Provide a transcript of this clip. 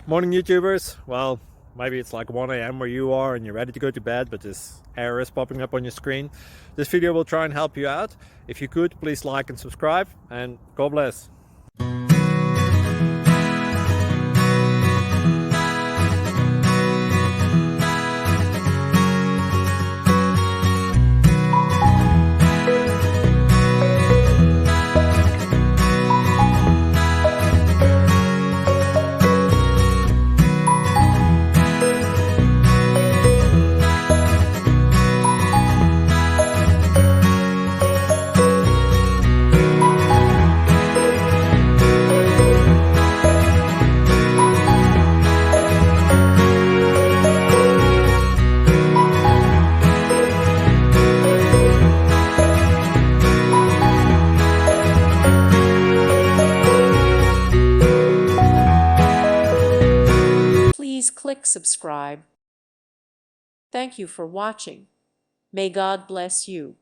Morning YouTubers. Well, maybe it's like 1 a.m. where you are and you're ready to go to bed, but this error is popping up on your screen. This video will try and help you out. If you could, please like and subscribe, and God bless. Please click subscribe. Thank you for watching. May God bless you.